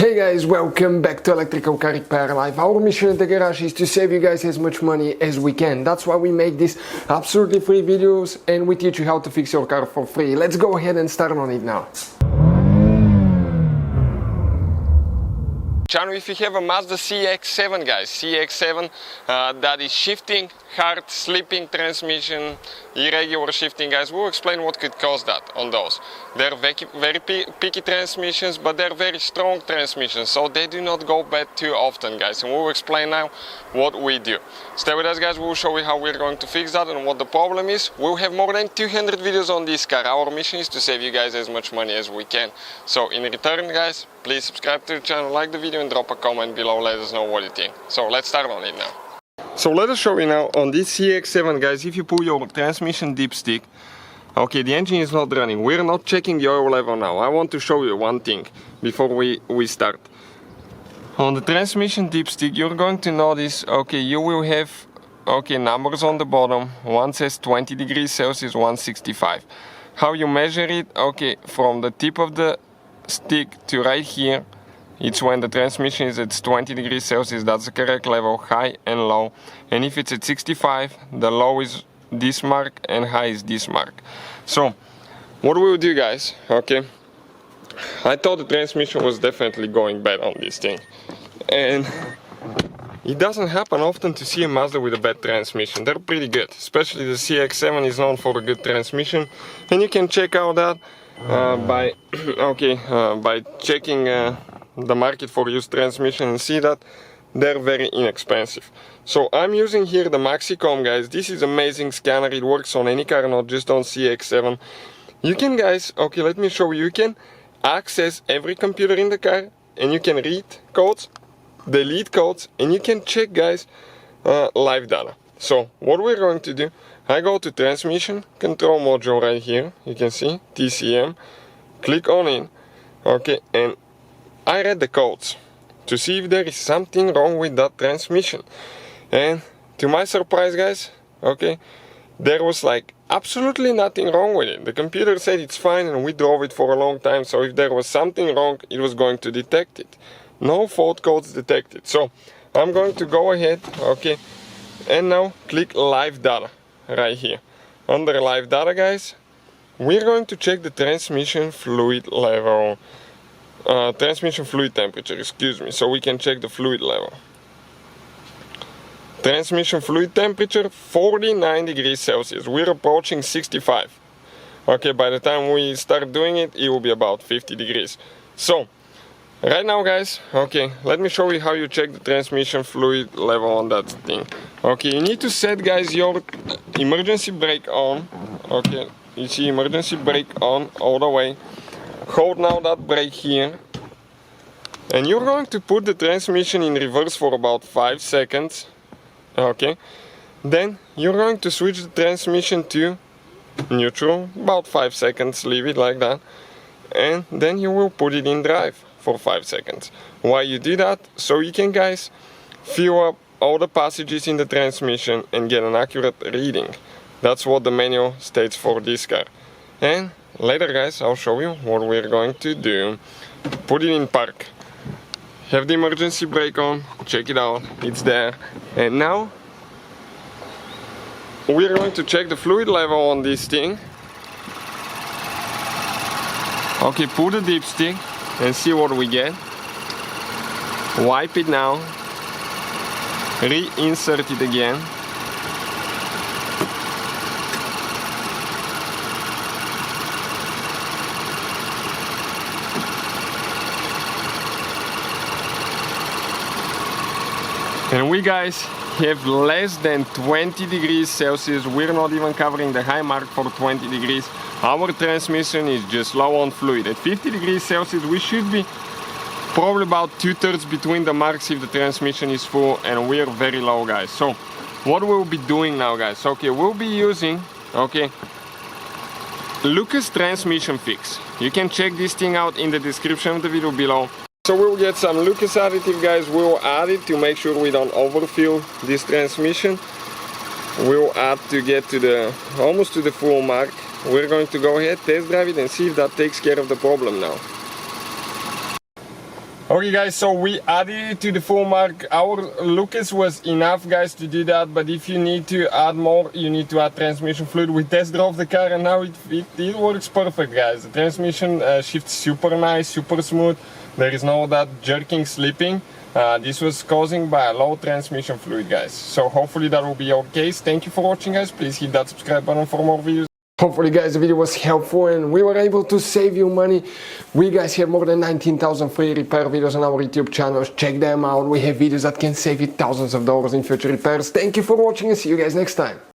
Hey guys, welcome back to Electrical Car Repair Live. Our mission at the garage is to save you guys as much money as we can. That's why we make these absolutely free videos and we teach you how to fix your car for free. Let's go ahead and start on it now. Channel, if you have a Mazda CX-7, guys, CX-7 that is shifting, hard, slipping transmission, irregular shifting, guys, we'll explain what could cause that on those. They're very picky transmissions, but they're very strong transmissions, so they do not go bad too often, guys, and we'll explain now what we do. Stay with us, guys. We'll show you how we're going to fix that and what the problem is. We'll have more than 200 videos on this car. Our mission is to save you guys as much money as we can. So in return, guys, please subscribe to the channel, like the video, and drop a comment below. Let us know what you think. So let's start on it now. So let us show you now on this CX-7, guys. If you pull your transmission dipstick, okay, the engine is not running. We're not checking the oil level now. I want to show you one thing before we start. On the transmission dipstick, you're going to notice, okay, you will have, okay, numbers on the bottom. One says 20 degrees Celsius, 165. How you measure it? Okay, from the tip of the stick to right here, it's when the transmission is at 20 degrees Celsius, that's the correct level, high and low. And if it's at 65, the low is this mark and high is this mark. So what we'll do, guys, okay, I thought the transmission was definitely going bad on this thing, and it doesn't happen often to see a Mazda with a bad transmission. They're pretty good, especially the CX-7 is known for a good transmission, and you can check out that by checking the market for used transmission and see that they're very inexpensive. So I'm using here the Maxicom, guys. This is amazing scanner. It works on any car, not just on CX-7. You can, guys, okay, let me show you. You can access every computer in the car and you can read codes, delete codes, and you can check, guys, live data. So what we're going to do, I go to transmission control module right here. You can see TCM, click on it, okay, and I read the codes to see if there is something wrong with that transmission. And to my surprise, guys, okay, there was like absolutely nothing wrong with it. The computer said it's fine and we drove it for a long time, so if there was something wrong, it was going to detect it. No fault codes detected. So I'm going to go ahead, okay, and now click live data right here. Under live data, guys, we're going to check the transmission fluid level. Transmission fluid temperature, excuse me, so we can check the fluid level. Transmission fluid temperature 49 degrees Celsius. We're approaching 65. Okay, by the time we start doing it, it will be about 50 degrees. So right now, guys, okay, let me show you how you check the transmission fluid level on that thing. Okay, you need to set, guys, your emergency brake on. Okay, you see emergency brake on all the way. Hold now that brake here, and you're going to put the transmission in reverse for about 5 seconds. Okay, then you're going to switch the transmission to neutral, about 5 seconds, leave it like that, and then you will put it in drive for 5 seconds. Why you do that? So you can, guys, fill up all the passages in the transmission and get an accurate reading. That's what the manual states for this car. And later, guys, I'll show you what we're going to do. Put it in park. Have the emergency brake on. Check it out. It's there. And now we're going to check the fluid level on this thing. Okay, pull the dipstick and see what we get. Wipe it now. Reinsert it again. And we, guys, have less than 20 degrees Celsius. We're not even covering the high mark for 20 degrees. Our transmission is just low on fluid. At 50 degrees Celsius, we should be probably about 2/3 between the marks if the transmission is full, and we're very low, guys. So what we'll be doing now, guys, okay, we'll be using, okay, Lucas transmission fix. You can check this thing out in the description of the video below. So we'll get some Lucas additive, guys. We'll add it to make sure we don't overfill this transmission. We'll add to get to the almost to the full mark. We're going to go ahead, test drive it, and see if that takes care of the problem now. Okay guys, so we added it to the full mark. Our Lucas was enough guys to do that, but if you need to add more, you need to add transmission fluid. We test drove the car and now it works perfect guys. The transmission shifts super nice, super smooth. There is no that jerking, slipping. This was causing by a low transmission fluid guys. So hopefully that will be your case. Thank you for watching guys. Please hit that subscribe button for more videos. Hopefully guys the video was helpful and we were able to save you money. We guys have more than 19,000 free repair videos on our YouTube channels. Check them out. We have videos that can save you thousands of dollars in future repairs. Thank you for watching and see you guys next time.